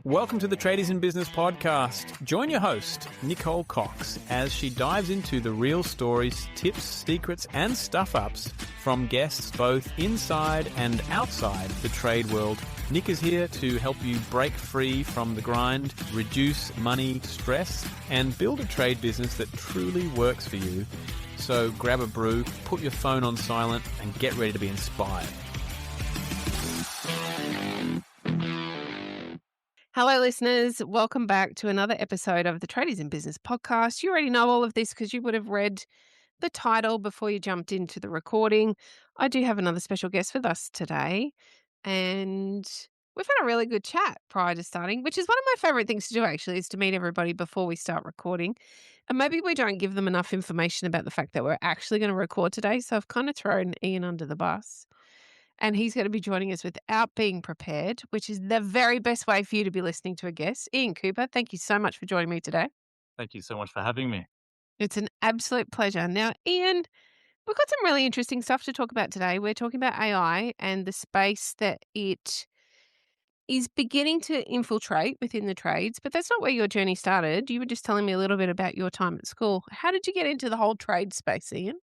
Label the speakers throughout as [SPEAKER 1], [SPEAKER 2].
[SPEAKER 1] Welcome to the Tradies in Business podcast. Join your host, Nicole Cox, as she dives into the real stories, tips, secrets, and stuff-ups from guests both inside and outside the trade world. Nick is here to help you break free from the grind, reduce money stress, and build a trade business that truly works for you. So grab a brew, put your phone on silent, and get ready to be inspired.
[SPEAKER 2] Hello, listeners. Welcome back to another episode of the Tradies in Business podcast. You already know all of this because you would have read the title before you jumped into the recording. I do have another special guest with us today, and we've had a really good chat prior to starting, which is one of my favorite things to do, actually, is to meet everybody before we start recording. And maybe we don't give them enough information about the fact that we're actually going to record today. So I've kind of thrown Ian under the bus. And he's going to be joining us without being prepared, which is the very best way for you to be listening to a guest. Ian Cooper, thank you so much for joining me today.
[SPEAKER 3] Thank you so much for having me.
[SPEAKER 2] It's an absolute pleasure. Now, Ian, we've got some really interesting stuff to talk about today. We're talking about AI and the space that it is beginning to infiltrate within the trades, but that's not where your journey started. You were just telling me a little bit about your time at school. How did you get into the whole trade space, Ian?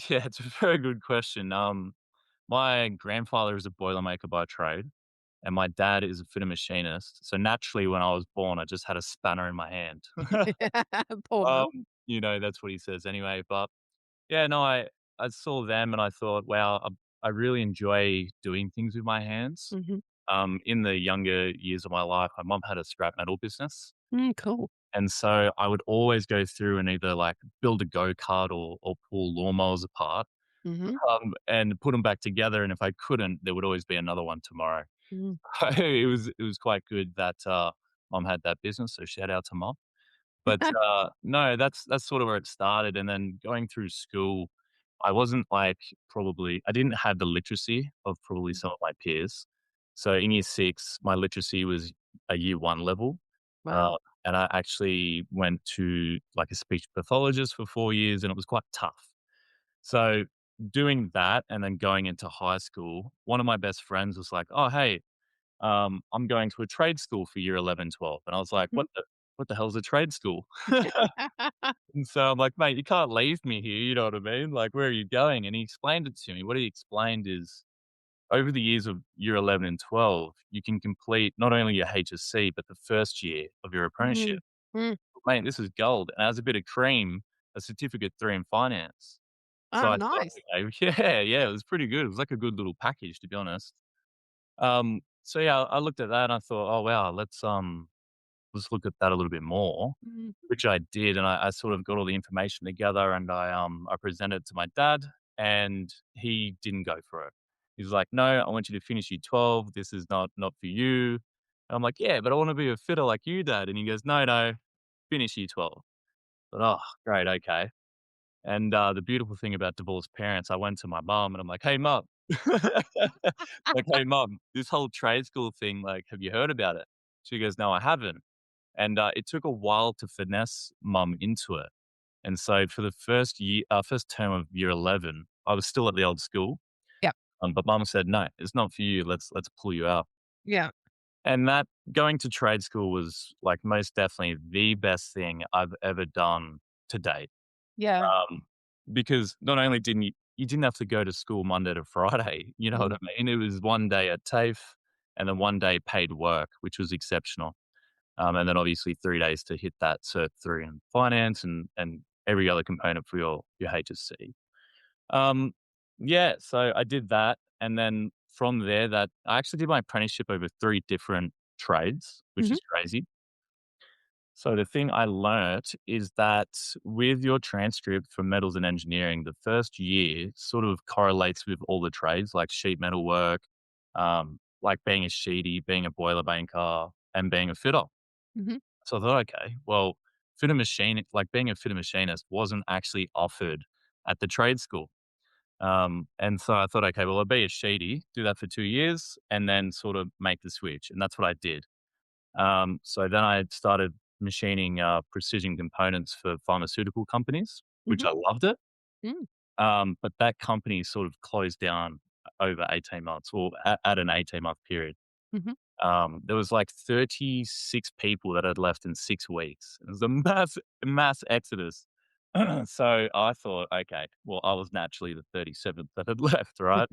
[SPEAKER 3] Yeah, it's a very good question. My grandfather is a boilermaker by trade, and my dad is a fitter machinist. So naturally, when I was born, I just had a spanner in my hand.
[SPEAKER 2] Poor mum.
[SPEAKER 3] That's what he says anyway. But yeah, no, I saw them and I thought, wow, I really enjoy doing things with my hands.
[SPEAKER 2] Mhm.
[SPEAKER 3] In the younger years of my life, my mum had a scrap metal business.
[SPEAKER 2] Cool.
[SPEAKER 3] And so I would always go through and either like build a go-kart or pull lawnmowers apart,
[SPEAKER 2] Mhm.
[SPEAKER 3] and put them back together. And if I couldn't, there would always be another one tomorrow.
[SPEAKER 2] Mm.
[SPEAKER 3] It was quite good that mom had that business. So shout out to mom. But no, that's sort of where it started. And then going through school, I wasn't like I didn't have the literacy of probably some of my peers. So in year six, my literacy was a year one level. Uh,
[SPEAKER 2] Wow.
[SPEAKER 3] and I actually went to like a speech pathologist for 4 years and it was quite tough. So doing that and then going into high school, one of my best friends was like, oh, hey, I'm going to a trade school for year 11, 12. And I was like,
[SPEAKER 2] Mhm.
[SPEAKER 3] what the hell's a trade school? And so I'm like, mate, you can't leave me here. You know what I mean? Like, where are you going? And he explained it to me. What he explained is over the years of year 11 and 12, you can complete not only your HSC, but the first year of your apprenticeship.
[SPEAKER 2] Mhm. Mm.
[SPEAKER 3] Mate, this is gold. And as a bit of cream, a certificate 3 in finance. So
[SPEAKER 2] Oh,
[SPEAKER 3] I thought,
[SPEAKER 2] nice.
[SPEAKER 3] okay, yeah, it was pretty good. It was like a good little package, to be honest. So yeah, I looked at that and I thought, oh wow, let's look at that a little bit more,
[SPEAKER 2] Mhm.
[SPEAKER 3] which I did, and I sort of got all the information together, and I presented it to my dad, and he didn't go for it. He's like, "No, I want you to finish year 12. This is not for you." And I'm like, "Yeah, but I want to be a fitter like you, Dad." And he goes, "No, no, finish year 12." But oh, great, okay. And the beautiful thing about divorced parents, I went to my mom and I'm like, "Hey, mom, like, hey, mom, this whole trade school thing, like, have you heard about it?" She goes, "No, I haven't." And it took a while to finesse mum into it. And so for the first term of year 11, I was still at the old school.
[SPEAKER 2] Yeah.
[SPEAKER 3] But mum said, no, it's not for you. Let's pull you out.
[SPEAKER 2] Yeah.
[SPEAKER 3] And that going to trade school was like most definitely the best thing I've ever done to date.
[SPEAKER 2] Yeah.
[SPEAKER 3] Um, because not only you didn't have to go to school Monday to Friday, you know what
[SPEAKER 2] Mm.
[SPEAKER 3] I mean? It was one day at TAFE and then one day paid work, which was exceptional. And then obviously 3 days to hit that Cert 3 in finance and every other component for your HSC. Um, yeah, so I did that, and then from there that I actually did my apprenticeship over 3 different trades, which
[SPEAKER 2] Mhm.
[SPEAKER 3] is crazy. So the thing I learnt is that with your transcript for metals and engineering, the first year sort of correlates with all the trades like sheet metal work, like being a sheetie, being a boiler banker, and being a fitter.
[SPEAKER 2] Mhm.
[SPEAKER 3] So I thought, okay, well, like being a fitter machinist wasn't actually offered at the trade school. And so I thought, okay, well, I'll be a sheetie, do that for 2 years, and then sort of make the switch. And that's what I did. So then I started machining precision components for pharmaceutical companies, which
[SPEAKER 2] Mhm.
[SPEAKER 3] I loved it.
[SPEAKER 2] Mm.
[SPEAKER 3] But that company sort of closed down over 18 months or at an 18-month period.
[SPEAKER 2] Mhm.
[SPEAKER 3] There was like 36 people that had left in 6 weeks. It was a mass exodus. So I thought, okay, well, I was naturally the 37th that had left, right?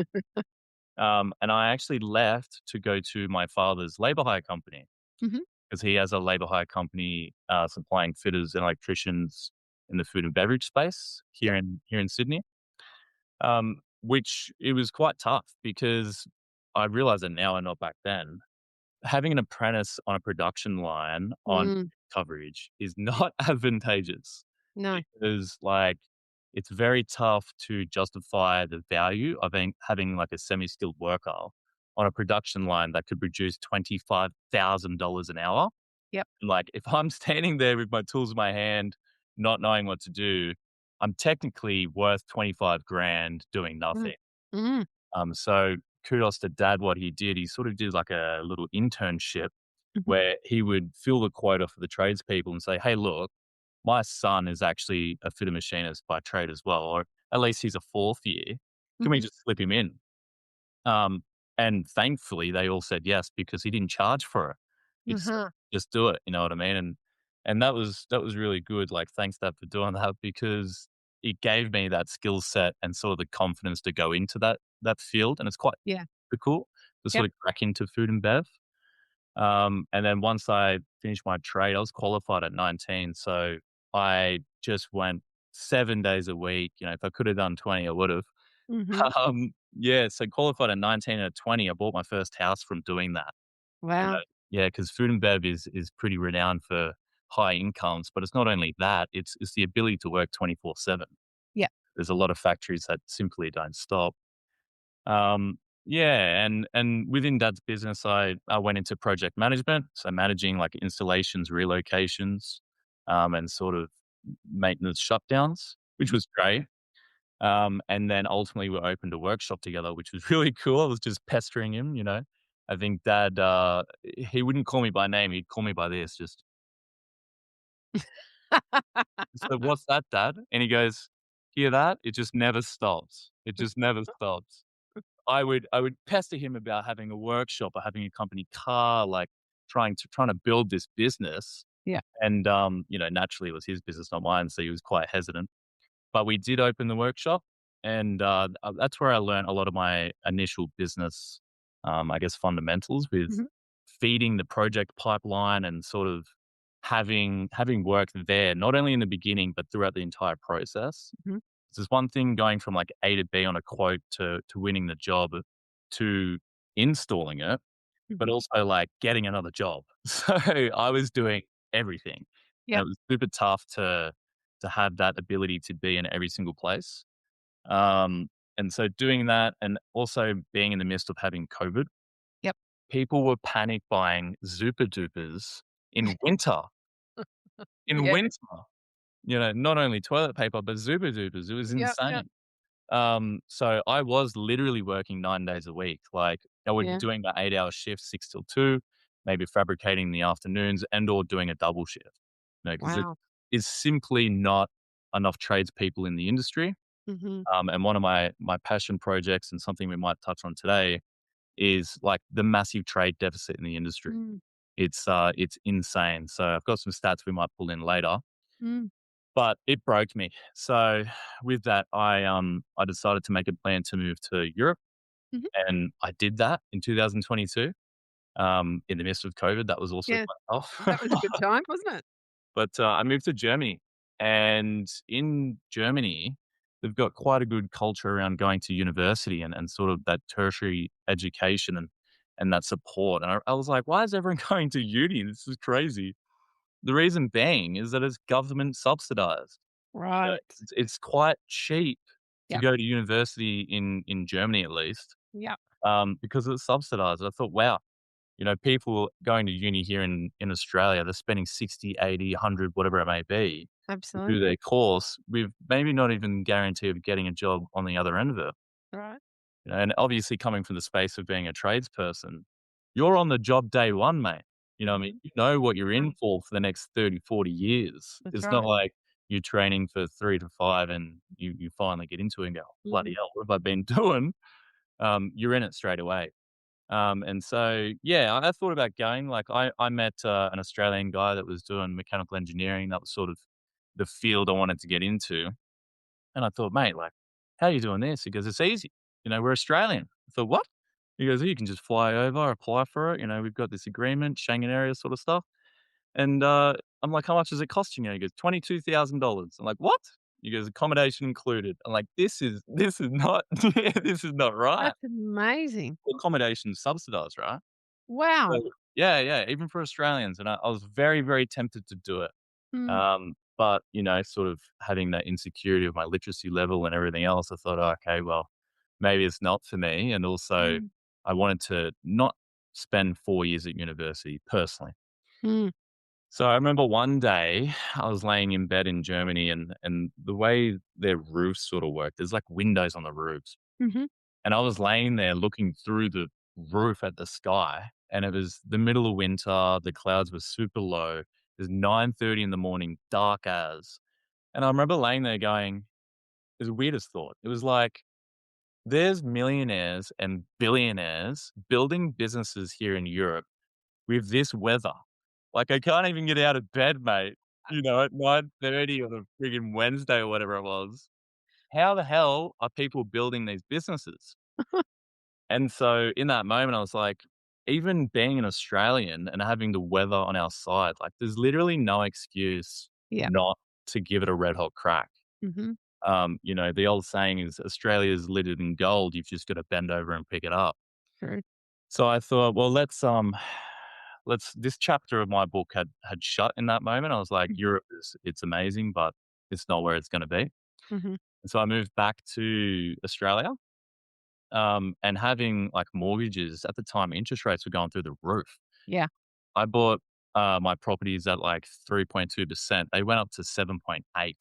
[SPEAKER 3] And I actually left to go to my father's labor hire company
[SPEAKER 2] Mhm.
[SPEAKER 3] because he has a labor hire company supplying fitters and electricians in the food and beverage space
[SPEAKER 2] Yep.
[SPEAKER 3] here in Sydney. Which it was quite tough because I realize it now and not back then. Having an apprentice on a production line on
[SPEAKER 2] Mm.
[SPEAKER 3] coverage is not advantageous
[SPEAKER 2] No.
[SPEAKER 3] because, like, it's very tough to justify the value of having like a semi-skilled worker on a production line that could produce $25,000 an hour.
[SPEAKER 2] Yep.
[SPEAKER 3] Like, if I'm standing there with my tools in my hand, not knowing what to do, I'm technically worth 25 grand doing
[SPEAKER 2] Mm.
[SPEAKER 3] nothing.
[SPEAKER 2] Mm.
[SPEAKER 3] So kudos to dad, what he did. He sort of did like a little internship
[SPEAKER 2] Mhm.
[SPEAKER 3] where he would fill the quota for the tradespeople and say, "Hey, look, my son is actually a fitter machinist by trade as well, or at least he's a fourth year. Can we
[SPEAKER 2] Mhm.
[SPEAKER 3] just slip him in?" Um, and thankfully, they all said yes because he didn't charge for it. He just said,
[SPEAKER 2] Uh-huh.
[SPEAKER 3] "Just do it." You know what I mean? And that was really good. Like, thanks, Dad, for doing that because it gave me that skill set and sort of the confidence to go into that field, and it's quite
[SPEAKER 2] Yeah.
[SPEAKER 3] cool to sort
[SPEAKER 2] Yep.
[SPEAKER 3] of crack into food and bev. And then once I finished my trade, I was qualified at 19, so I just went 7 days a week. You know, if I could have done 20, I would have.
[SPEAKER 2] Mhm.
[SPEAKER 3] Yeah, so qualified at 19 and at 20, I bought my first house from doing that. You know,
[SPEAKER 2] Wow.
[SPEAKER 3] yeah, because food and bev is pretty renowned for high incomes, but it's not only that, it's the ability to work 24/7.
[SPEAKER 2] Yeah.
[SPEAKER 3] There's a lot of factories that simply don't stop. Yeah, and within dad's business, I went into project management, so managing like installations, relocations, and sort of maintenance shutdowns, which
[SPEAKER 2] Mhm.
[SPEAKER 3] was great. And then ultimately we opened a workshop together, which was really cool. I was just pestering him, you know. I think dad, he wouldn't call me by name. He'd call me by this. Just, so what's that, dad? And he goes, hear that? It just never stops. It just never stops. I would pester him about having a workshop or having a company car, like trying to build this business.
[SPEAKER 2] Yeah.
[SPEAKER 3] And you know, naturally it was his business, not mine, so he was quite hesitant. But we did open the workshop, and that's where I learned a lot of my initial business, I guess, fundamentals with
[SPEAKER 2] Mhm.
[SPEAKER 3] feeding the project pipeline and sort of having work there, not only in the beginning but throughout the entire process.
[SPEAKER 2] Mhm.
[SPEAKER 3] There's one thing going from like A to B on a quote to winning the job to installing it, but
[SPEAKER 2] Mhm.
[SPEAKER 3] also like getting another job. So I was doing everything, and
[SPEAKER 2] Yep.
[SPEAKER 3] it was super tough to have that ability to be in every single place. Um, and so doing that, and also being in the midst of having COVID,
[SPEAKER 2] Yep.
[SPEAKER 3] people were panic buying Zupa Dupas in winter. In
[SPEAKER 2] Yeah.
[SPEAKER 3] winter, you know, not only toilet paper but Zupa Dupas. It was
[SPEAKER 2] Yep. Yep.
[SPEAKER 3] insane. So I was literally working 9 days a week. Like, I would be
[SPEAKER 2] Yeah.
[SPEAKER 3] doing my 8-hour shift, 6 till 2, maybe fabricating in the afternoons and or doing a double shift. You know, because it
[SPEAKER 2] Wow.
[SPEAKER 3] is simply not enough tradespeople in the industry.
[SPEAKER 2] Mhm.
[SPEAKER 3] And one of my passion projects and something we might touch on today is like the massive trade deficit in the industry.
[SPEAKER 2] Mm.
[SPEAKER 3] It's insane. So I've got some stats we might pull in later,
[SPEAKER 2] Mm.
[SPEAKER 3] but it broke me. So with that, I decided to make a plan to move to Europe,
[SPEAKER 2] Mhm.
[SPEAKER 3] and I did that in 2022. In the midst of COVID, that was also
[SPEAKER 2] Yeah.
[SPEAKER 3] quite
[SPEAKER 2] That
[SPEAKER 3] tough.
[SPEAKER 2] was a good time, wasn't it?
[SPEAKER 3] But I moved to Germany, and in Germany, they've got quite a good culture around going to university and sort of that tertiary education and that support. And I was like, why is everyone going to uni? This is crazy. The reason being is that it's government subsidized.
[SPEAKER 2] Right.
[SPEAKER 3] It's quite cheap to
[SPEAKER 2] Yep.
[SPEAKER 3] go to university in Germany, at least,
[SPEAKER 2] Yep.
[SPEAKER 3] because it's subsidized. I thought, wow, you know, people going to uni here in Australia, they're spending 60, 80, 100, whatever it may be, to do their
[SPEAKER 2] Absolutely.
[SPEAKER 3] course with maybe not even guarantee of getting a job on the other end of it.
[SPEAKER 2] Right.
[SPEAKER 3] You know, and obviously coming from the space of being a tradesperson, you're on the job day one, mate. You know what I mean?
[SPEAKER 2] Mhm.
[SPEAKER 3] You know what you're in
[SPEAKER 2] Right.
[SPEAKER 3] for the next 30, 40 years.
[SPEAKER 2] That's
[SPEAKER 3] It's not
[SPEAKER 2] right.
[SPEAKER 3] like you're training for 3 to 5 and you finally get into it and go, "Bloody
[SPEAKER 2] Mm.
[SPEAKER 3] hell, what have I been doing?" You're in it straight away. And so, yeah, I thought about going. Like, I met an Australian guy that was doing mechanical engineering. That was sort of the field I wanted to get into. And I thought, mate, like, how are you doing this? He goes, it's easy. We're Australian. I thought, what? He goes, you can just fly over, apply for it. We've got this agreement, Schengen area sort of stuff. And I'm like, how much is it costing you? He goes, $22,000. I'm like, what? He goes, accommodation included. I'm like, this is not this is not right.
[SPEAKER 2] That's amazing.
[SPEAKER 3] Accommodation subsidized, right?
[SPEAKER 2] Wow.
[SPEAKER 3] So, yeah, yeah, even for Australians, and I was very, very tempted to do it.
[SPEAKER 2] Mm,
[SPEAKER 3] But, sort of having that insecurity of my literacy level and everything else, I thought, "Oh, okay, well, maybe it's not for me." And also,
[SPEAKER 2] mm,
[SPEAKER 3] I wanted to not spend 4 years at university personally.
[SPEAKER 2] mm,
[SPEAKER 3] So I remember one day I was laying in bed in Germany, and the way their roofs sort of work, there's like windows on the roofs.
[SPEAKER 2] mhm.
[SPEAKER 3] And I was laying there looking through the roof at the sky, and it was the middle of winter, the clouds were super low. It was 9:30 in the morning, dark as. And I remember laying there going, it was the weirdest thought. It was like, there's millionaires and billionaires building businesses here in Europe with this weather. Like, I can't even get out of bed, mate, at 9:30 on a friggin' Wednesday or whatever it was. How the hell are people building these businesses? And so in that moment, I was like, even being an Australian and having the weather on our side, like, there's literally no excuse
[SPEAKER 2] Yeah.
[SPEAKER 3] not to give it a red hot crack.
[SPEAKER 2] Mhm.
[SPEAKER 3] The old saying is Australia's littered in gold. You've just got to bend over and pick it up.
[SPEAKER 2] True.
[SPEAKER 3] So I thought, well, let's. This chapter of my book had shut in that moment. I was like,
[SPEAKER 2] Mhm.
[SPEAKER 3] Europe is it's amazing, but it's not where it's going to be.
[SPEAKER 2] Mhm.
[SPEAKER 3] And so I moved back to Australia. And having like mortgages at the time, interest rates were going through the roof.
[SPEAKER 2] Yeah.
[SPEAKER 3] I bought my properties at like 3.2%. They went up to 7.8.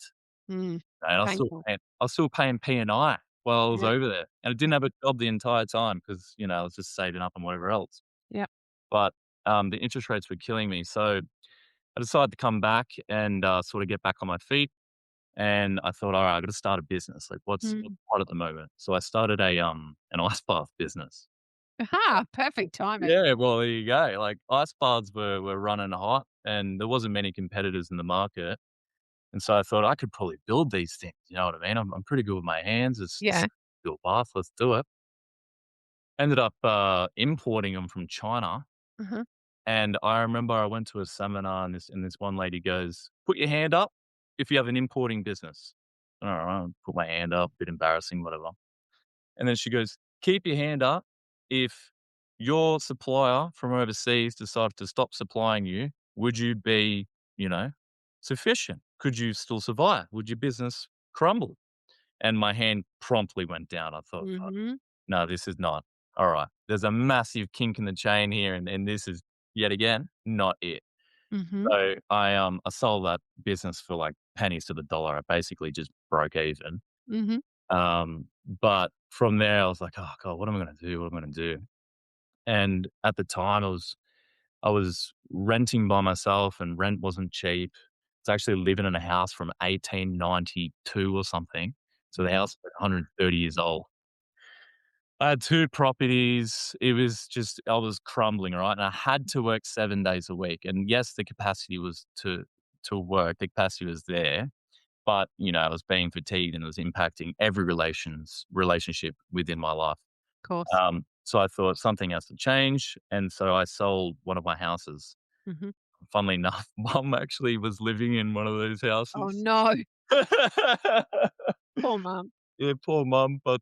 [SPEAKER 2] Mm.
[SPEAKER 3] And
[SPEAKER 2] Painful.
[SPEAKER 3] I was still paying P&I while I was
[SPEAKER 2] Yep.
[SPEAKER 3] over there. And I didn't have a job the entire time because, I was just saving up and whatever else.
[SPEAKER 2] Yep.
[SPEAKER 3] But the interest rates were killing me. So I decided to come back and sort of get back on my feet. And I thought, all right, I got to start a business. Like, what's
[SPEAKER 2] Mm.
[SPEAKER 3] hot at the moment? So I started an ice bath business.
[SPEAKER 2] Aha! Perfect timing.
[SPEAKER 3] Yeah, well, there you go. Like, ice baths were running hot, and there wasn't many competitors in the market. And so I thought I could probably build these things. You know what I mean? I'm pretty good with my hands. It's
[SPEAKER 2] Yeah.
[SPEAKER 3] build bath. Let's do it. Ended up importing them from China.
[SPEAKER 2] Uh-huh.
[SPEAKER 3] And I remember I went to a seminar, and this one lady goes, "Put your hand up if you have an importing business." All right, I put my hand up, bit embarrassing, whatever. And then she goes, "Keep your hand up if your supplier from overseas decided to stop supplying you. Would you be, you know, sufficient? Could you still survive? Would your business crumble?" And my hand promptly went down. I thought, "Fuck,
[SPEAKER 2] Mhm.
[SPEAKER 3] no, this is not. All right. There's a massive kink in the chain here, and this is yet again not it."
[SPEAKER 2] Mhm.
[SPEAKER 3] So I sold that business for like pennies to the dollar. I basically just broke even.
[SPEAKER 2] Mhm.
[SPEAKER 3] But from there, I was like, "Oh god, what am I going to do? What am I going to do?" And at the time, I was renting by myself, and rent wasn't cheap. I was actually living in a house from 1892 or something. So the
[SPEAKER 2] Mhm.
[SPEAKER 3] house was 130 years old. I had 2 properties. It was just I was crumbling, right? And I had to work 7 days a week. And yes, the capacity was to work. The capacity was there, but, I was being fatigued and it was impacting every relationship within my life.
[SPEAKER 2] Course.
[SPEAKER 3] So I thought something has to change, and so I sold one of my houses.
[SPEAKER 2] Mhm.
[SPEAKER 3] Funnily enough, mum actually was living in one of those
[SPEAKER 2] Oh,
[SPEAKER 3] houses.
[SPEAKER 2] no. Poor mum.
[SPEAKER 3] Yeah, poor mum, but,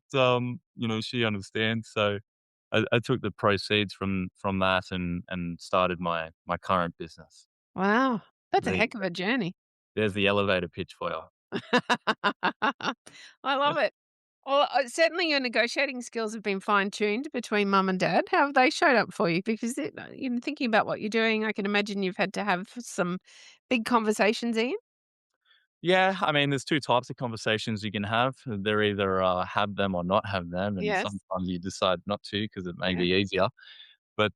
[SPEAKER 3] she understands, so I took the proceeds from that and started my current business.
[SPEAKER 2] Wow. That's a
[SPEAKER 3] There you
[SPEAKER 2] heck of
[SPEAKER 3] go.
[SPEAKER 2] a journey.
[SPEAKER 3] There's the elevator pitch for you.
[SPEAKER 2] I love it. Well, certainly your negotiating skills have been fine-tuned between mum and dad. How have they showed up for you? Because thinking about what you're doing, I can imagine you've had to have some big conversations, Ian.
[SPEAKER 3] Yeah, I mean, there's 2 types of conversations you can have. They're either, have them or not have them, and
[SPEAKER 2] Yes.
[SPEAKER 3] sometimes you decide not to because it may
[SPEAKER 2] Yeah.
[SPEAKER 3] be easier. But,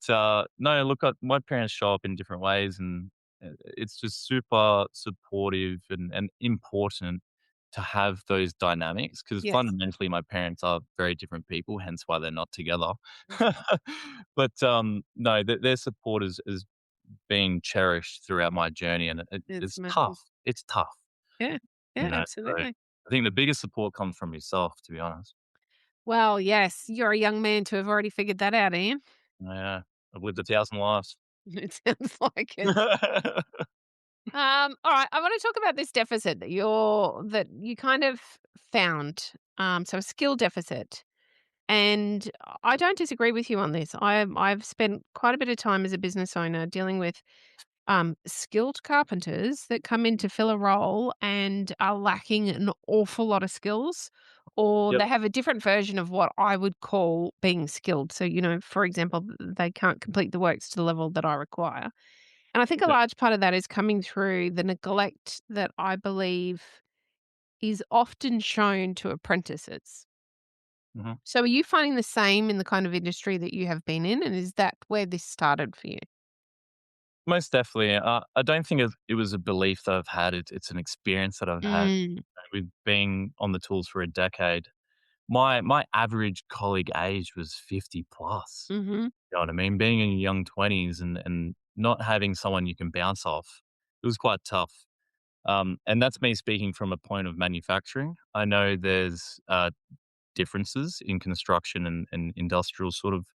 [SPEAKER 3] no, look, my parents show up in different ways, and it's just super supportive and important to have those dynamics because
[SPEAKER 2] Yes.
[SPEAKER 3] fundamentally my parents are very different people, hence why they're not together.
[SPEAKER 2] Mhm.
[SPEAKER 3] But no, their support is being cherished throughout my journey, and
[SPEAKER 2] It's
[SPEAKER 3] it's
[SPEAKER 2] amazing.
[SPEAKER 3] tough. It's tough,
[SPEAKER 2] Yeah.
[SPEAKER 3] you
[SPEAKER 2] Yeah,
[SPEAKER 3] know. So
[SPEAKER 2] absolutely.
[SPEAKER 3] I think the biggest support comes from yourself, to be honest.
[SPEAKER 2] Well, yes, you're a young man to have already figured that out, Ian.
[SPEAKER 3] Yeah, I've lived 1,000 lives.
[SPEAKER 2] It sounds like it. All right, I want to talk about this deficit that you kind of found. So a skill deficit. And I don't disagree with you on this. I've spent quite a bit of time as a business owner dealing with skilled carpenters that come in to fill a role and are lacking an awful lot of skills, or
[SPEAKER 3] Yep.
[SPEAKER 2] they have a different version of what I would call being skilled. So, for example, they can't complete the works to the level that I require. And I think a
[SPEAKER 3] Yep.
[SPEAKER 2] large part of that is coming through the neglect that I believe is often shown to apprentices.
[SPEAKER 3] Mhm.
[SPEAKER 2] So are you finding the same in the kind of industry that you have been in, and is that where this started for you?
[SPEAKER 3] Most definitely. I don't think it was a belief that I've had. It's an experience that I've had
[SPEAKER 2] Mm.
[SPEAKER 3] with being on the tools for a decade. My average colleague age was 50 plus.
[SPEAKER 2] Mhm.
[SPEAKER 3] You know what I mean? Being in your young 20s and not having someone you can bounce off, it was quite tough. And that's me speaking from a point of manufacturing. I know there's differences in construction and industrial sort of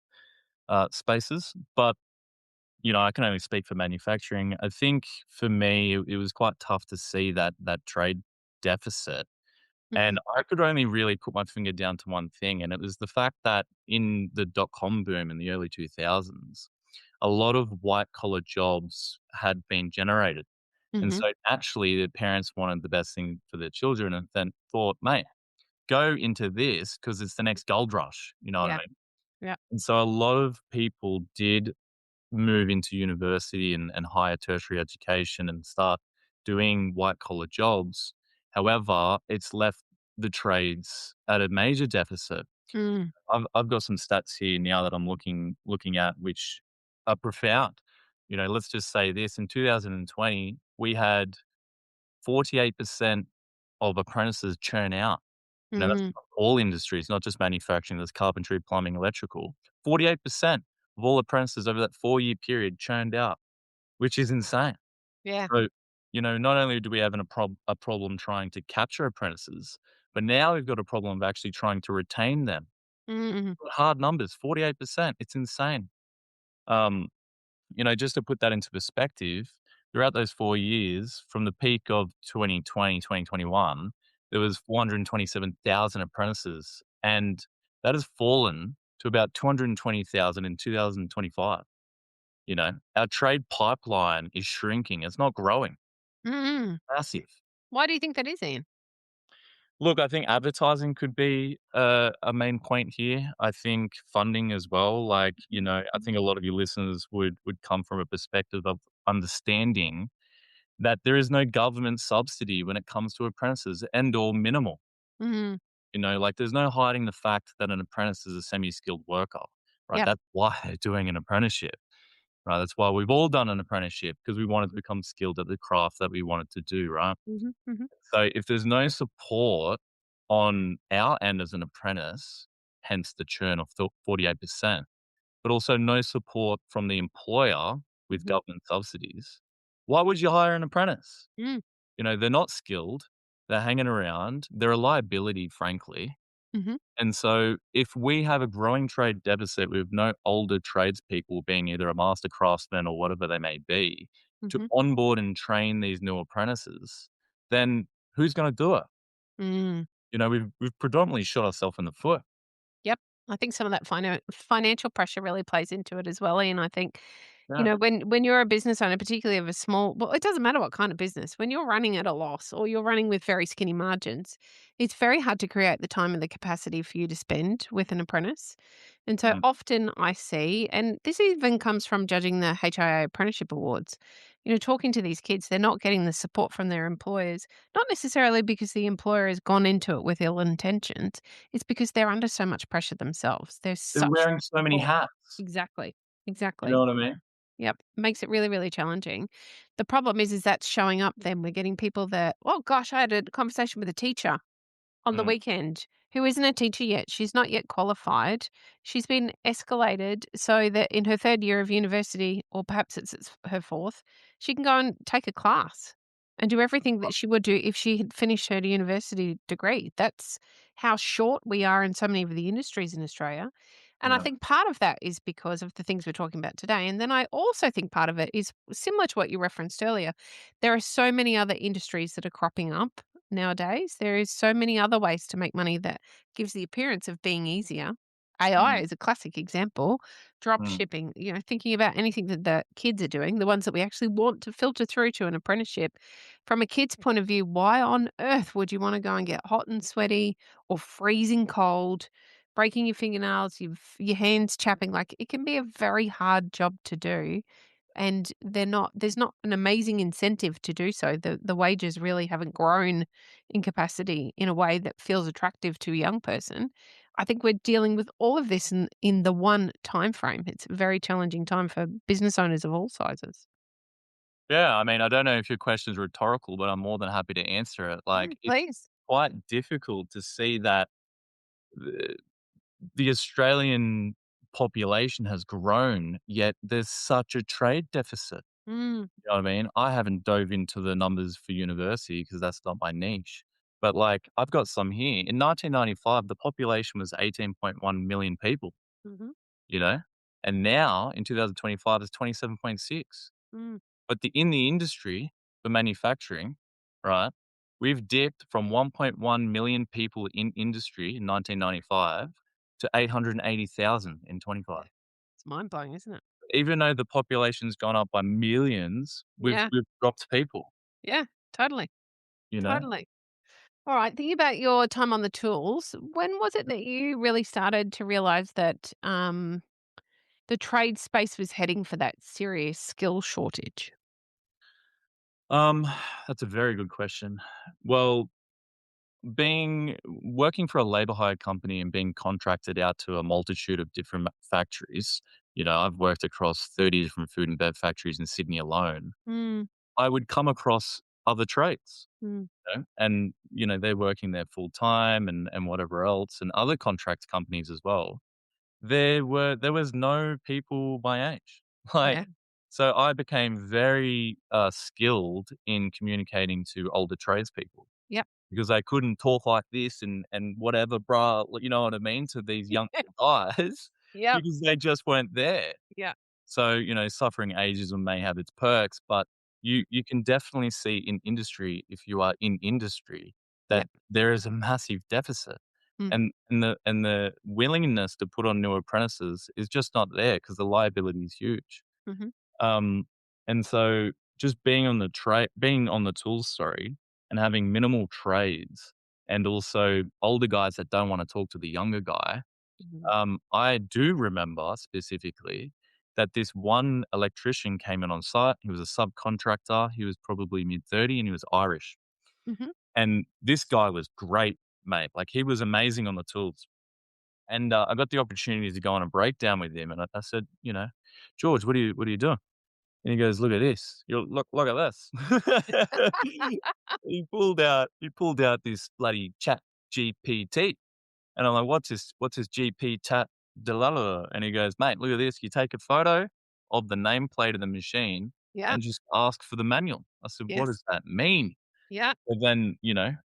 [SPEAKER 3] spaces, but I can only speak for manufacturing. I think for me, it was quite tough to see that trade deficit. And
[SPEAKER 2] Mhm.
[SPEAKER 3] I could only really put my finger down to one thing, and it was the fact that in the dot com boom in the early 2000s, a lot of white collar jobs had been generated. And
[SPEAKER 2] Mhm.
[SPEAKER 3] so naturally, the parents wanted the best thing for their children and then thought, mate, go into this because it's the next gold rush. You know what I
[SPEAKER 2] Yeah.
[SPEAKER 3] mean?
[SPEAKER 2] Yeah.
[SPEAKER 3] And so a lot of people did move into university and higher tertiary education and start doing white collar jobs. However, it's left the trades at a major deficit.
[SPEAKER 2] Mm.
[SPEAKER 3] I've got some stats here now that I'm looking at which are profound. Let's just say this in 2020, we had 48% of apprentices churn out. That's
[SPEAKER 2] Mm.
[SPEAKER 3] across all industries, not just manufacturing. There's carpentry, plumbing, electrical. 48% of all apprentices over that 4-year period churned out, which is insane.
[SPEAKER 2] Yeah.
[SPEAKER 3] So, not only do we have a problem trying to capture apprentices, but now we've got a problem of actually trying to retain them.
[SPEAKER 2] Mhm.
[SPEAKER 3] Hard numbers, 48%. It's insane. Um, just to put that into perspective, throughout those 4 years, from the peak of 2020, 2021, there was 427,000 apprentices, and that has fallen to about 220,000 in 2025. Our trade pipeline is shrinking. It's not growing.
[SPEAKER 2] Mhm.
[SPEAKER 3] Massive.
[SPEAKER 2] Why do you think that is, Ian?
[SPEAKER 3] Look, I think advertising could be a main point here. I think funding as well. Like, I think a lot of your listeners would come from a perspective of understanding that there is no government subsidy when it comes to apprentices and or minimal.
[SPEAKER 2] Mhm.
[SPEAKER 3] Like there's no hiding the fact that an apprentice is a semi-skilled worker, right?
[SPEAKER 2] Yep.
[SPEAKER 3] That's why they're doing an apprenticeship, right? That's why we've all done an apprenticeship because we wanted to become skilled at the craft that we wanted to do, right?
[SPEAKER 2] Mhm. Mhm.
[SPEAKER 3] So if there's no support on our end as an apprentice, hence the churn of 48%, but also no support from the employer with
[SPEAKER 2] Mhm.
[SPEAKER 3] government subsidies, why would you hire an apprentice?
[SPEAKER 2] Mm.
[SPEAKER 3] They're not skilled, they're hanging around, they're a liability, frankly.
[SPEAKER 2] Mhm.
[SPEAKER 3] And so if we have a growing trade deficit with no older tradespeople being either a master craftsman or whatever they may be to
[SPEAKER 2] Mhm.
[SPEAKER 3] onboard and train these new apprentices, then who's going to do it?
[SPEAKER 2] Mm.
[SPEAKER 3] We've predominantly shot ourselves in the foot.
[SPEAKER 2] Yep. I think some of that financial pressure really plays into it as well, Ian. I think,
[SPEAKER 3] Yeah.
[SPEAKER 2] when you're a business owner, particularly of a small well, it doesn't matter what kind of business, when you're running at a loss or you're running with very skinny margins, it's very hard to create the time and the capacity for you to spend with an apprentice. And so
[SPEAKER 3] Mm.
[SPEAKER 2] often I see, and this even comes from judging the HIA apprenticeship awards, talking to these kids, they're not getting the support from their employers, not necessarily because the employer has gone into it with ill intentions. It's because they're under so much pressure themselves. There's
[SPEAKER 3] They're
[SPEAKER 2] such
[SPEAKER 3] wearing so many
[SPEAKER 2] support.
[SPEAKER 3] hats.
[SPEAKER 2] Exactly.
[SPEAKER 3] You know
[SPEAKER 2] Exactly.
[SPEAKER 3] what I mean?
[SPEAKER 2] Yep. Makes it really, really challenging. The problem is that's showing up then. We're getting people that, oh gosh, I had a conversation with a teacher on the
[SPEAKER 3] Mm,
[SPEAKER 2] weekend who isn't a teacher yet. She's not yet qualified. She's been escalated so that in her third year of university, or perhaps it's her fourth, she can go and take a class and do everything that she would do if she had finished her university degree. That's how short we are in so many of the industries in Australia. And I
[SPEAKER 3] yeah,
[SPEAKER 2] think part of that is because of the things we're talking about today. And then I also think part of it is similar to what you referenced earlier. There are so many other industries that are cropping up nowadays. There is so many other ways to make money that gives the appearance of being easier. AI
[SPEAKER 3] mm,
[SPEAKER 2] is a classic example. Drop
[SPEAKER 3] mm,
[SPEAKER 2] shipping, thinking about anything that the kids are doing, the ones that we actually want to filter through to an apprenticeship. From a kid's point of view, why on earth would you want to go and get hot and sweaty or freezing cold, breaking your fingernails, your hands chapping? Like it can be a very hard job to do, and there's not an amazing incentive to do so. The wages really haven't grown in capacity in a way that feels attractive to a young person. I think we're dealing with all of this in the one time frame. It's a very challenging time for business owners of all sizes.
[SPEAKER 3] yeah. I mean, I don't know if your question is rhetorical, but I'm more than happy to answer it. Like, it's
[SPEAKER 2] Please.
[SPEAKER 3] quite difficult to see that the, the Australian population has grown, yet there's such a trade deficit.
[SPEAKER 2] Mm,
[SPEAKER 3] You know what I mean? I haven't dove into the numbers for university because that's not my niche. But like, I've got some here. In 1995, the population was 18.1 million people,
[SPEAKER 2] mhm,
[SPEAKER 3] you know? And now in 2025, it's 27.6.
[SPEAKER 2] mm,
[SPEAKER 3] But in the industry for manufacturing, right, we've dipped from 1.1 million people in industry in 1995 to 880,000 in 25.
[SPEAKER 2] it's mind blowing, isn't it?
[SPEAKER 3] Even though the population's gone up by millions,
[SPEAKER 2] Yeah,
[SPEAKER 3] we've dropped people,
[SPEAKER 2] yeah, totally,
[SPEAKER 3] you know?
[SPEAKER 2] totally. All right, thinking about your time on the tools, when was it that you really started to realize that the trade space was heading for that serious skill shortage?
[SPEAKER 3] Um, that's a very good question. Well, being working for a labor hire company and being contracted out to a multitude of different factories, I've worked across 30 different food and bev factories in Sydney alone.
[SPEAKER 2] Mm,
[SPEAKER 3] I would come across other trades,
[SPEAKER 2] mm,
[SPEAKER 3] and they're working there full time and whatever else, and other contract companies as well. There was no people my age. Like,
[SPEAKER 2] yeah.
[SPEAKER 3] so I became very skilled in communicating to older tradespeople
[SPEAKER 2] Yep.
[SPEAKER 3] because I couldn't talk like this and whatever, bruh, you know what I mean, to these younger guys
[SPEAKER 2] Yep.
[SPEAKER 3] because they just weren't there.
[SPEAKER 2] Yeah.
[SPEAKER 3] So, suffering ageism may have its perks, but you can definitely see in industry, if you are in industry, that
[SPEAKER 2] Yep.
[SPEAKER 3] there is a massive deficit.
[SPEAKER 2] Mm,
[SPEAKER 3] And the willingness to put on new apprentices is just not there because the liability is huge.
[SPEAKER 2] mhm,
[SPEAKER 3] Um, and so just being on the tools, sorry, and having minimal trades and also older guys that don't wanna talk to the younger guy.
[SPEAKER 2] mhm,
[SPEAKER 3] I do remember specifically that this one electrician came in on site. He was a subcontractor. He was probably mid-30 and he was Irish.
[SPEAKER 2] mhm.
[SPEAKER 3] And this guy was great, mate. Like, he was amazing on the tools. And, I got the opportunity to go on a breakdown with him, and I said, "George, what are you doing?" And he goes, "Look at this. Look at this." He pulled out this bloody Chat GPT. And I'm like, "What's this GP tat Delala?" And he goes, "Mate, look at this. You take a photo of the nameplate of the machine
[SPEAKER 2] Yeah.
[SPEAKER 3] and just ask for the manual." I said, "What
[SPEAKER 2] Yes.
[SPEAKER 3] does that mean?"
[SPEAKER 2] Yeah.
[SPEAKER 3] But then,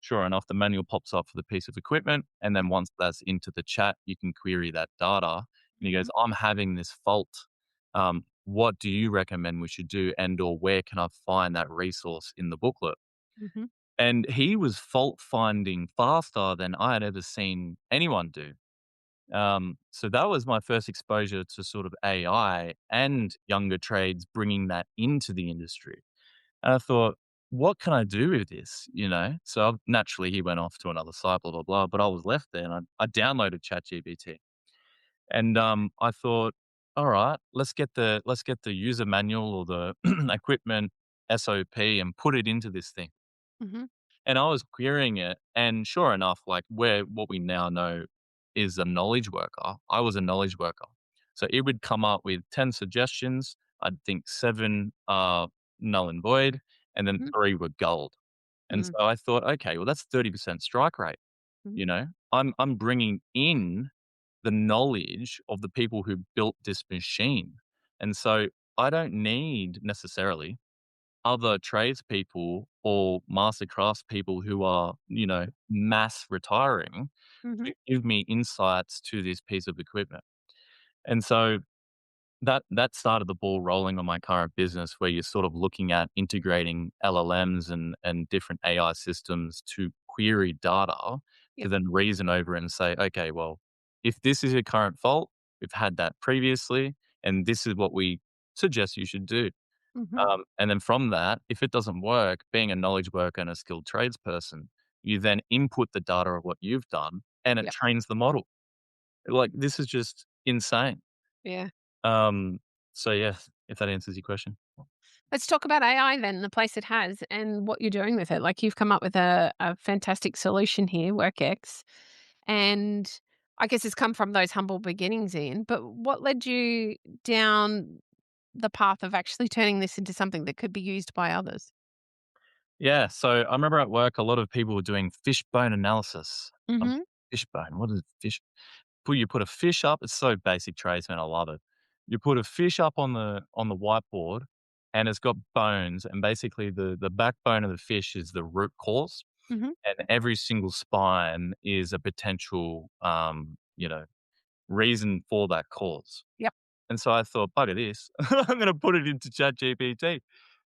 [SPEAKER 3] sure enough, the manual pops up for the piece of equipment, and then once that's into the chat, you can query that data. And he goes,
[SPEAKER 2] Mhm,
[SPEAKER 3] "I'm having this fault. What do you recommend we should do, and/or where can I find that resource in the booklet?"
[SPEAKER 2] mhm,
[SPEAKER 3] And he was fault finding faster than I had ever seen anyone do. So that was my first exposure to sort of AI and younger trades bringing that into the industry. And I thought, what can I do with this? So naturally he went off to another site, blah, blah, blah. But I was left there and I downloaded ChatGPT. And I thought, all right, let's get the user manual or the equipment SOP and put it into this thing.
[SPEAKER 2] mhm,
[SPEAKER 3] And I was querying it, and sure enough, like what we now know is a knowledge worker. I was a knowledge worker. So it would come up with 10 suggestions. I think 7 are null and void, and then
[SPEAKER 2] Mhm.
[SPEAKER 3] 3 were gold. And
[SPEAKER 2] Mm.
[SPEAKER 3] so I thought, okay, well, that's 30% strike rate.
[SPEAKER 2] Mhm.
[SPEAKER 3] You know, I'm bringing in the knowledge of the people who built this machine, and so I don't need necessarily other tradespeople or master crafts people who are, mass retiring
[SPEAKER 2] Mhm.
[SPEAKER 3] to give me insights to this piece of equipment. And so that started the ball rolling on my current business where you're sort of looking at integrating LLMs and different AI systems to query data to
[SPEAKER 2] Yep.
[SPEAKER 3] then reason over and say, okay, well, if this is your current fault, we've had that previously, and this is what we suggest you should do.
[SPEAKER 2] Mhm.
[SPEAKER 3] And then from that, if it doesn't work, being a knowledge worker and a skilled tradesperson, you then input the data of what you've done and it
[SPEAKER 2] Yep.
[SPEAKER 3] trains the model. Like, this is just insane.
[SPEAKER 2] Yeah.
[SPEAKER 3] Um, so yeah, if that answers your question.
[SPEAKER 2] Let's talk about AI then, the place it has and what you're doing with it. Like you've come up with a fantastic solution here, WorkX. And I guess it's come from those humble beginnings, Ian. But what led you down the path of actually turning this into something that could be used by others?
[SPEAKER 3] Yeah, so I remember at work, a lot of people were doing fishbone analysis. Um,
[SPEAKER 2] Mhm.
[SPEAKER 3] Fishbone, what is fish? You put a fish up. It's so basic, tradesman. I love it. You put a fish up on the whiteboard, and it's got bones, and basically the backbone of the fish is the root cause,
[SPEAKER 2] Mhm.
[SPEAKER 3] and every single spine is a potential, reason for that cause.
[SPEAKER 2] Yep.
[SPEAKER 3] And so I thought, "Bugger this, I'm gonna put it into ChatGPT."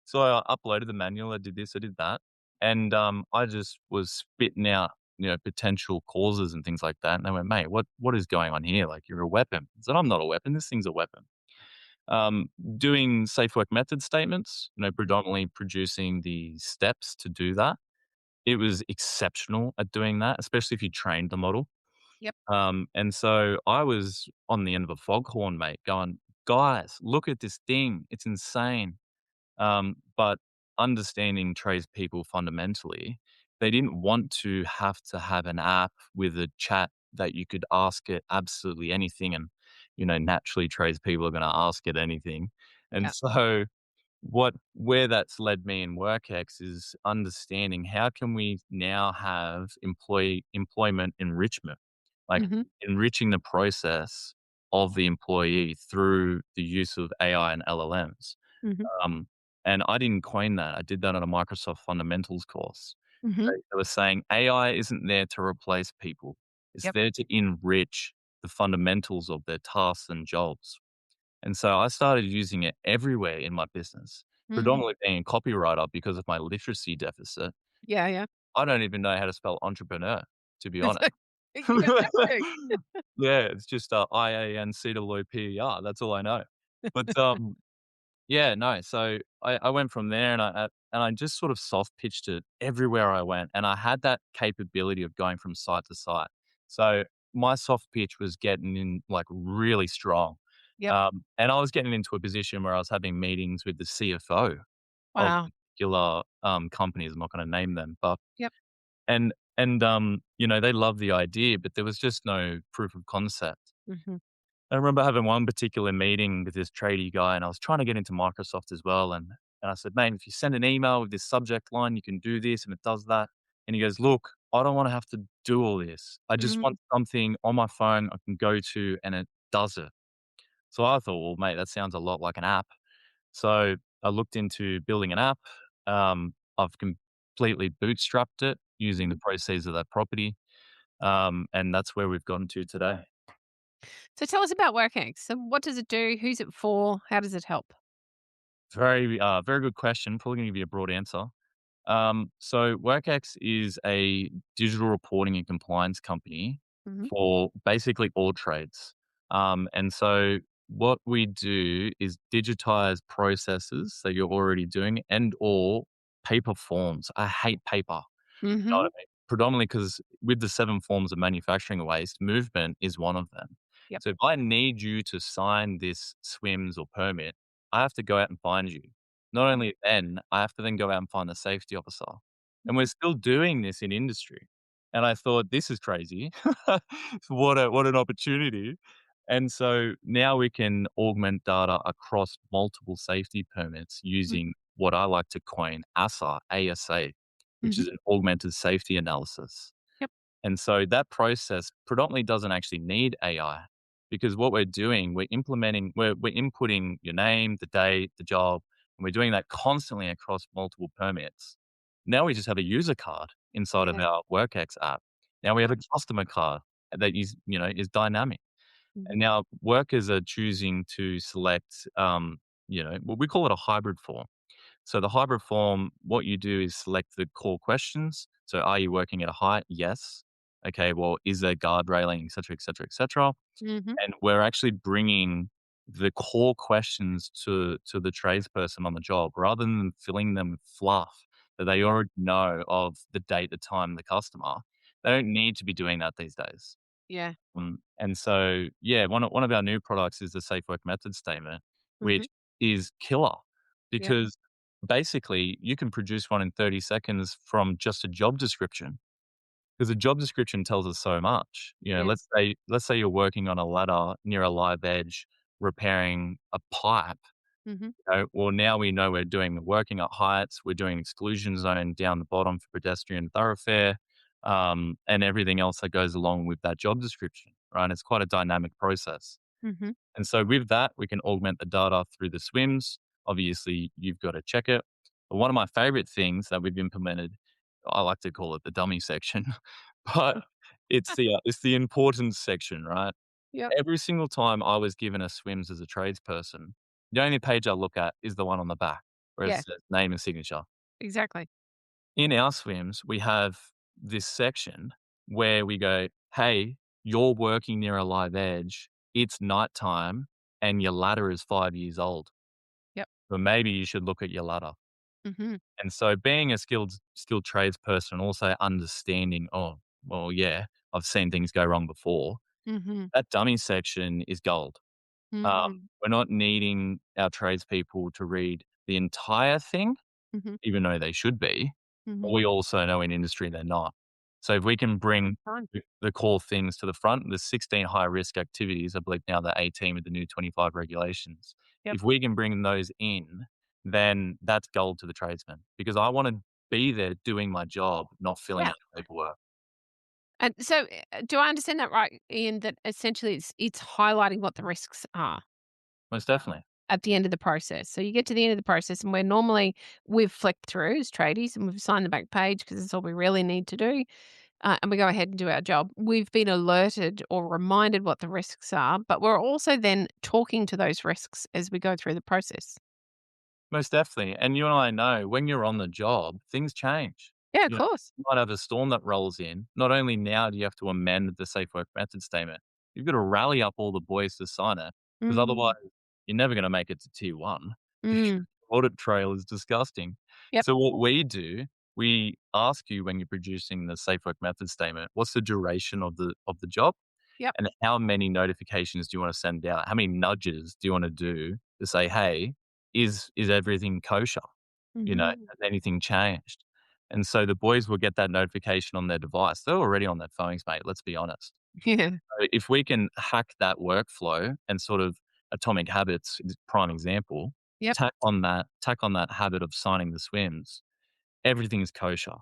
[SPEAKER 3] So I uploaded the manual, I did this, I did that, and, I just was spitting out, potential causes and things like that, and they went, "Mate, what is going on here? Like, you're a weapon." I said, "I'm not a weapon, this thing's a weapon." Doing safe work method statements, predominantly producing the steps to do that. It was exceptional at doing that, especially if you trained the model.
[SPEAKER 2] Yep.
[SPEAKER 3] And so I was on the end of a foghorn, mate, going, "Guys, look at this thing. It's insane." But understanding tradespeople fundamentally, they didn't want to have an app with a chat that you could ask it absolutely anything. And, naturally tradespeople are going to ask it anything. And
[SPEAKER 2] Yeah.
[SPEAKER 3] so where that's led me in WorkX is understanding how can we now have employment enrichment, like
[SPEAKER 2] Mhm.
[SPEAKER 3] enriching the process of the employee through the use of AI and LLMs.
[SPEAKER 2] Mhm.
[SPEAKER 3] Um, and I didn't coin that. I did that on a Microsoft fundamentals course.
[SPEAKER 2] Mhm.
[SPEAKER 3] They were saying AI isn't there to replace people. It's
[SPEAKER 2] Yep.
[SPEAKER 3] there to enrich the fundamentals of their tasks and jobs. And so I started using it everywhere in my business,
[SPEAKER 2] Mhm.
[SPEAKER 3] predominantly being a copywriter because of my literacy deficit.
[SPEAKER 2] Yeah, yeah.
[SPEAKER 3] I don't even know how to spell entrepreneur, to be honest.
[SPEAKER 2] You don't have to.
[SPEAKER 3] Yeah, it's just, IANCOOPER, that's all I know. But, yeah, no, so I went from there and I just sort of soft pitched it everywhere I went, and I had that capability of going from site to site. So my soft pitch was getting in, like, really strong,
[SPEAKER 2] Yep.
[SPEAKER 3] and I was getting into a position where I was having meetings with the CFO of
[SPEAKER 2] Wow.
[SPEAKER 3] particular, companies. I'm not gonna name them, but
[SPEAKER 2] Yep.
[SPEAKER 3] they loved the idea, but there was just no proof of concept.
[SPEAKER 2] Mhm.
[SPEAKER 3] I remember having one particular meeting with this tradie guy, and I was trying to get into Microsoft as well. And I said, "Mate, if you send an email with this subject line, you can do this, and it does that." And he goes, "Look, I don't want to have to do all this. I just
[SPEAKER 2] Mhm.
[SPEAKER 3] want something on my phone I can go to, and it does it." So I thought, "Well, mate, that sounds a lot like an app." So I looked into building an app. I've completely bootstrapped it using the
[SPEAKER 2] Mhm.
[SPEAKER 3] proceeds of that property, and that's where we've gotten to today.
[SPEAKER 2] So tell us about WorkX. So what does it do? Who's it for? How does it help?
[SPEAKER 3] Very good question. Probably going to give you a broad answer. So WorkX is a digital reporting and compliance company
[SPEAKER 2] Mhm.
[SPEAKER 3] for basically all trades. And so what we do is digitize processes that you're already doing and or paper forms. I hate paper. You know what
[SPEAKER 2] Mhm.
[SPEAKER 3] I mean? Predominantly because with the 7 forms of manufacturing waste, movement is one of them.
[SPEAKER 2] Yep.
[SPEAKER 3] So if I need you to sign this SWIMS or permit, I have to go out and find you. Not
[SPEAKER 2] Mhm.
[SPEAKER 3] only then, I have to then go out and find the safety officer. And we're
[SPEAKER 2] Mhm.
[SPEAKER 3] still doing this in industry. And I thought, "This is crazy." What an opportunity. And so now we can augment data across multiple safety permits
[SPEAKER 2] Mm.
[SPEAKER 3] using what I like to coin ASA, which
[SPEAKER 2] Mhm.
[SPEAKER 3] is an augmented safety analysis.
[SPEAKER 2] Yep.
[SPEAKER 3] And so that process predominantly doesn't actually need AI because what we're doing, we're inputting your name, the date, the job, and we're doing that constantly across multiple permits. Now we just have a user card inside of
[SPEAKER 2] Yeah.
[SPEAKER 3] our WorkX app. Now we have
[SPEAKER 2] Yep.
[SPEAKER 3] a customer card that is dynamic. And
[SPEAKER 2] Mhm.
[SPEAKER 3] now workers are choosing to select, what we call it a hybrid form. So the hybrid form, what you do is select the core questions. So are you working at a height? Yes. Okay. Well, is there guard railing, et cetera, et cetera, et cetera.
[SPEAKER 2] Mhm.
[SPEAKER 3] And we're actually bringing the core questions to the tradesperson on the job rather than filling them with fluff that they
[SPEAKER 2] Yep.
[SPEAKER 3] already know of the date, the time, the customer. They don't need to be doing that these days.
[SPEAKER 2] Yeah.
[SPEAKER 3] And so, yeah, one of our new products is the safe work method statement,
[SPEAKER 2] Mhm.
[SPEAKER 3] which is killer
[SPEAKER 2] Yep.
[SPEAKER 3] because basically you can produce one in 30 seconds from just a job description because a job description tells us so much.
[SPEAKER 2] Yes.
[SPEAKER 3] Let's say you're working on a ladder near a live edge repairing a pipe.
[SPEAKER 2] Mhm.
[SPEAKER 3] Well, now we know we're doing the working at heights, we're doing exclusion zone down the bottom for pedestrian thoroughfare, and everything else that goes along with that job description, right? It's quite a dynamic process.
[SPEAKER 2] Mhm.
[SPEAKER 3] And so with that, we can augment the data through the swims. Obviously, you've got to check it. But one of my favorite things that we've implemented, I like to call it the dummy section, but it's the importance section, right?
[SPEAKER 2] Yep.
[SPEAKER 3] Every single time I was given a swims as a tradesperson, the only page I look at is the one on the back where it
[SPEAKER 2] Yeah.
[SPEAKER 3] says name and signature.
[SPEAKER 2] Exactly.
[SPEAKER 3] In our swims, we have this section where we go, hey, you're working near a live edge, it's nighttime, and your ladder is 5 years old.
[SPEAKER 2] Yep.
[SPEAKER 3] But maybe you should look at your ladder.
[SPEAKER 2] Mhm.
[SPEAKER 3] And so being a skilled tradesperson, also understanding, oh, well, yeah, I've seen things go wrong before.
[SPEAKER 2] Mhm.
[SPEAKER 3] That dummy section is gold.
[SPEAKER 2] Mhm.
[SPEAKER 3] We're not needing our tradespeople to read the entire thing,
[SPEAKER 2] Mhm.
[SPEAKER 3] even though they should be, but
[SPEAKER 2] Mhm.
[SPEAKER 3] we also know in industry they're not. So if we can bring
[SPEAKER 2] Fine.
[SPEAKER 3] the core things to the front, there's 16 high risk activities. I believe now they're 18 with the new 25 regulations.
[SPEAKER 2] Yep.
[SPEAKER 3] If we can bring those in, then that's gold to the tradesman because I want to be there doing my job, not filling
[SPEAKER 2] Yeah.
[SPEAKER 3] out paperwork.
[SPEAKER 2] And so, do I understand that right, Ian, that essentially it's highlighting what the risks are
[SPEAKER 3] Most definitely.
[SPEAKER 2] at the end of the process? So you get to the end of the process and where normally we've flicked through as tradies and we've signed the back page because it's all we really need to do, and we go ahead and do our job. We've been alerted or reminded what the risks are, but we're also then talking to those risks as we go through the process.
[SPEAKER 3] Most definitely. And you and I know when you're on the job, things change.
[SPEAKER 2] Yeah, of
[SPEAKER 3] You know,
[SPEAKER 2] course.
[SPEAKER 3] you might have a storm that rolls in. Not only now do you have to amend the safe work method statement, you've got to rally up all the boys to sign it because otherwise
[SPEAKER 2] Mm.
[SPEAKER 3] you're never going to make it to tier one because
[SPEAKER 2] Mm.
[SPEAKER 3] the audit trail is disgusting.
[SPEAKER 2] Yep.
[SPEAKER 3] So what we do, we ask you when you're producing the safe work method statement, what's the duration of the job?
[SPEAKER 2] Yep.
[SPEAKER 3] And how many notifications do you want to send out? How many nudges do you want to do to say, "Hey, is everything kosher?
[SPEAKER 2] Mhm.
[SPEAKER 3] Has anything changed?" And so the boys will get that notification on their device. They're already on their phones, mate, let's be honest.
[SPEAKER 2] Yeah.
[SPEAKER 3] So if we can hack that workflow and sort of Atomic Habits is prime example,
[SPEAKER 2] Yep.
[SPEAKER 3] tack on that habit of signing the swims, everything is kosher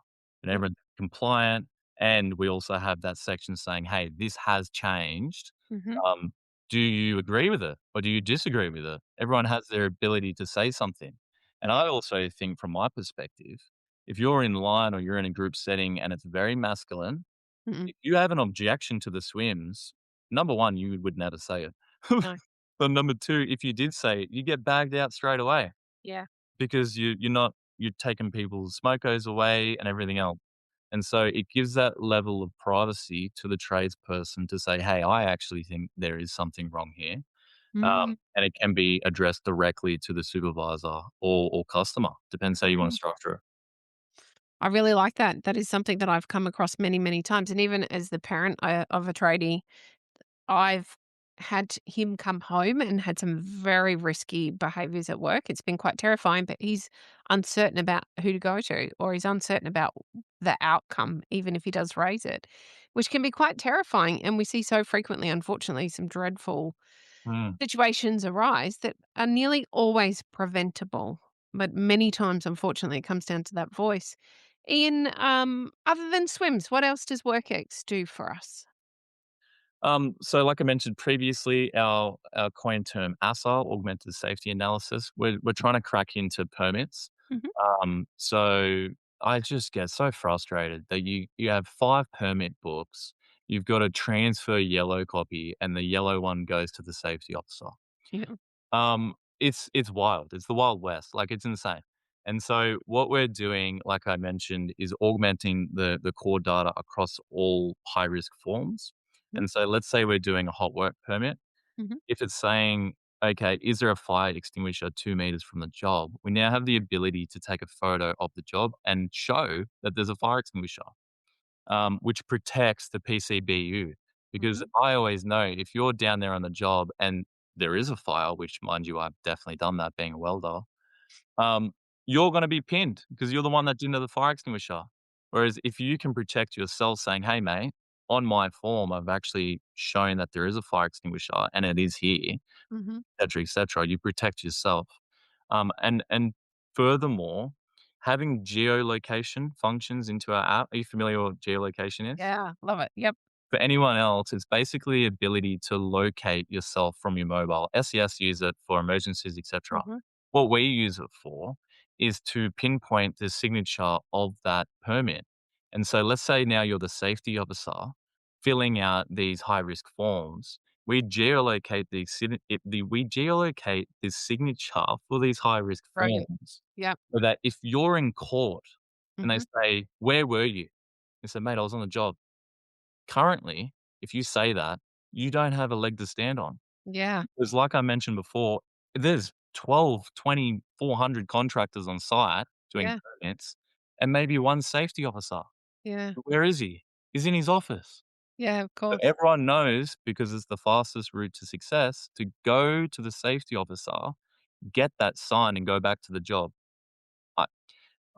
[SPEAKER 3] and
[SPEAKER 2] Yep.
[SPEAKER 3] everyone's compliant. And we also have that section saying, hey, this has changed.
[SPEAKER 2] Mhm.
[SPEAKER 3] Um, do you agree with it or do you disagree with it? Everyone has their ability to say something. And I also think, from my perspective, if you're in line or you're in a group setting and it's very masculine,
[SPEAKER 2] Mm-mm.
[SPEAKER 3] if you have an objection to the swims, number one, you would never say it.
[SPEAKER 2] No.
[SPEAKER 3] But number two, if you did say it, you get bagged out straight away
[SPEAKER 2] Yeah.
[SPEAKER 3] because you're taking people's smokos away and everything else. And so it gives that level of privacy to the tradesperson to say, hey, I actually think there is something wrong here.
[SPEAKER 2] Mm.
[SPEAKER 3] And it can be addressed directly to the supervisor or customer. Depends how you want to
[SPEAKER 2] Mhm.
[SPEAKER 3] structure it.
[SPEAKER 2] I really like that. That is something that I've come across many, many times, and even as the parent of a tradie, I've had him come home and had some very risky behaviors at work. It's been quite terrifying, but he's uncertain about who to go to, or he's uncertain about the outcome, even if he does raise it, which can be quite terrifying. And we see so frequently, unfortunately, some dreadful
[SPEAKER 3] Mm.
[SPEAKER 2] situations arise that are nearly always preventable. But many times, unfortunately, it comes down to that voice. Ian, other than swims, what else does WorkX do for us?
[SPEAKER 3] So like I mentioned previously, our coin term ASAR, augmented safety analysis, we're trying to crack into permits.
[SPEAKER 2] Hmm.
[SPEAKER 3] So I just get so frustrated that you have 5 permit books, you've got to transfer yellow copy, and the yellow one goes to the safety officer.
[SPEAKER 2] Yeah.
[SPEAKER 3] It's wild. It's the Wild West. Like, it's insane. And so what we're doing, like I mentioned, is augmenting the core data across all high risk forms. And so let's say we're doing a hot work permit.
[SPEAKER 2] Hmm.
[SPEAKER 3] If it's saying, okay, is there a fire extinguisher 2 meters from the job? We now have the ability to take a photo of the job and show that there's a fire extinguisher, which protects the PCBU. Because
[SPEAKER 2] Hmm.
[SPEAKER 3] I always know if you're down there on the job and there is a fire, which, mind you, I've definitely done that being a welder, um, you're going to be pinned because you're the one that didn't have the fire extinguisher. Whereas if you can protect yourself saying, hey, mate, on my form, I've actually shown that there is a fire extinguisher and it is here,
[SPEAKER 2] Hmm.
[SPEAKER 3] et cetera, you protect yourself. And furthermore, having geolocation functions into our app. Are you familiar with what geolocation is?
[SPEAKER 2] Yeah, love it. Yep.
[SPEAKER 3] For anyone else, it's basically the ability to locate yourself from your mobile. SES use it for emergencies, etc.
[SPEAKER 2] Hmm.
[SPEAKER 3] What we use it for is to pinpoint the signature of that permit. And so let's say now you're the safety officer filling out these high risk forms. We geolocate we geolocate the signature for these high risk
[SPEAKER 2] Brilliant.
[SPEAKER 3] forms
[SPEAKER 2] Yep.
[SPEAKER 3] so that if you're in court and they
[SPEAKER 2] Hmm.
[SPEAKER 3] say, "Where were you?" You say, "Mate, I was on the job." Currently, if you say that, you don't have a leg to stand on.
[SPEAKER 2] Yeah.
[SPEAKER 3] Because like I mentioned before, there's 12, 20, 400 contractors on site doing
[SPEAKER 2] Yeah.
[SPEAKER 3] permits and maybe one safety officer.
[SPEAKER 2] Yeah.
[SPEAKER 3] Where is he? He's in his office.
[SPEAKER 2] Yeah, of
[SPEAKER 3] So
[SPEAKER 2] course.
[SPEAKER 3] everyone knows, because it's the fastest route to success, to go to the safety officer, get that signed and go back to the job. I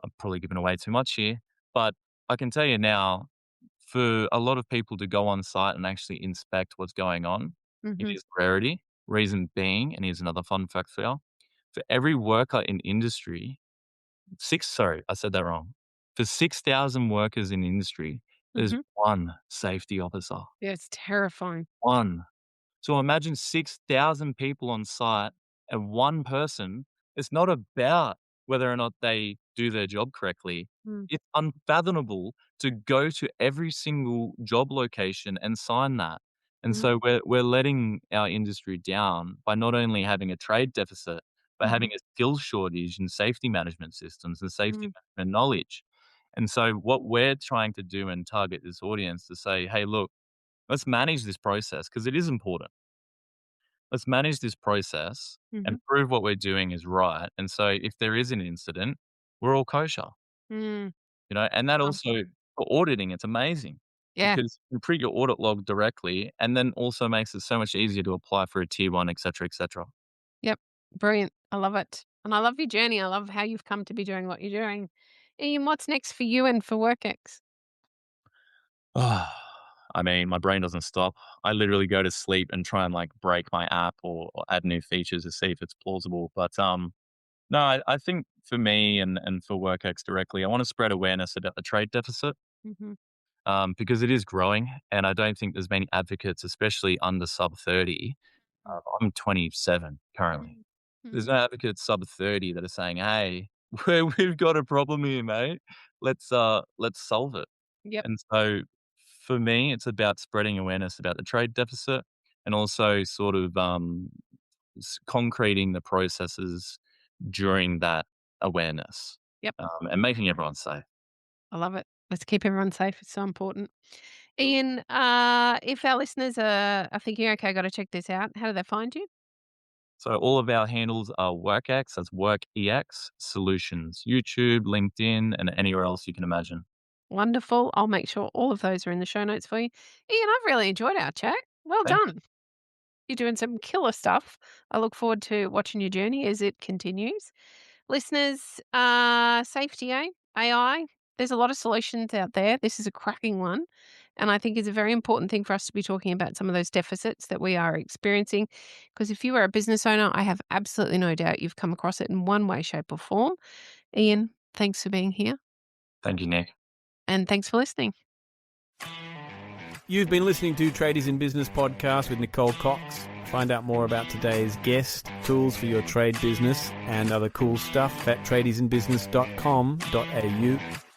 [SPEAKER 3] I'm probably giving away too much here, but I can tell you now, for a lot of people to go on site and actually inspect what's going on, it
[SPEAKER 2] Hmm.
[SPEAKER 3] is a rarity. Reason being, and here's another fun fact for you, for every worker in industry, I said that wrong. For 6,000 workers in industry, there's
[SPEAKER 2] Hmm.
[SPEAKER 3] one safety officer.
[SPEAKER 2] Yeah, it's terrifying.
[SPEAKER 3] One. So imagine 6,000 people on site and one person. It's not about whether or not they do their job correctly.
[SPEAKER 2] Mm.
[SPEAKER 3] It's unfathomable to go to every single job location and sign that. And
[SPEAKER 2] Mhm.
[SPEAKER 3] so we're letting our industry down by not only having a trade deficit, but
[SPEAKER 2] Mhm.
[SPEAKER 3] having a skills shortage in safety management systems and safety
[SPEAKER 2] Mm.
[SPEAKER 3] management knowledge. And so what we're trying to do and target this audience to say, hey, look, let's manage this process because it is important. Let's manage this process and
[SPEAKER 2] Mhm.
[SPEAKER 3] prove what we're doing is right. And so if there is an incident, we're all kosher,
[SPEAKER 2] Mm.
[SPEAKER 3] and that
[SPEAKER 2] Love
[SPEAKER 3] also
[SPEAKER 2] that.
[SPEAKER 3] for auditing, it's amazing
[SPEAKER 2] Yeah.
[SPEAKER 3] because you can print your audit log directly and then also makes it so much easier to apply for a tier one, et cetera, et cetera.
[SPEAKER 2] Yep. Brilliant. I love it. And I love your journey. I love how you've come to be doing what you're doing. Ian, what's next for you and for WorkX?
[SPEAKER 3] I mean, my brain doesn't stop. I literally go to sleep and try and like break my app or add new features to see if it's plausible. But no, I think for me and for WorkX directly, I want to spread awareness about the trade deficit,
[SPEAKER 2] Mhm.
[SPEAKER 3] because it is growing, and I don't think there's many advocates, especially under sub 30.
[SPEAKER 2] Mm.
[SPEAKER 3] I'm 27 currently.
[SPEAKER 2] Mm.
[SPEAKER 3] There's
[SPEAKER 2] Mhm.
[SPEAKER 3] no advocates sub 30 that are saying, "Hey, we've got a problem here, mate. Let's solve it."
[SPEAKER 2] Yep.
[SPEAKER 3] And so for me, it's about spreading awareness about the trade deficit and also sort of concreting the processes during that awareness,
[SPEAKER 2] Yep.
[SPEAKER 3] and making everyone safe.
[SPEAKER 2] I love it. Let's keep everyone safe. It's so important. Ian, if our listeners are thinking, okay, got to check this out, how do they find you?
[SPEAKER 3] So all of our handles are WorkX, that's WorkEX Solutions, YouTube, LinkedIn, and anywhere else you can imagine.
[SPEAKER 2] Wonderful. I'll make sure all of those are in the show notes for you. Ian, I've really enjoyed our chat. Well
[SPEAKER 3] Thank
[SPEAKER 2] done. You're doing some killer stuff. I look forward to watching your journey as it continues. Listeners, safety, AI, there's a lot of solutions out there. This is a cracking one. And I think it's a very important thing for us to be talking about some of those deficits that we are experiencing. Because if you are a business owner, I have absolutely no doubt you've come across it in one way, shape, or form. Ian, thanks for being here.
[SPEAKER 3] Thank you, Nick.
[SPEAKER 2] And thanks for listening.
[SPEAKER 1] You've been listening to Tradies in Business podcast with Nicole Cox. Find out more about today's guest, tools for your trade business, and other cool stuff at tradiesinbusiness.com.au.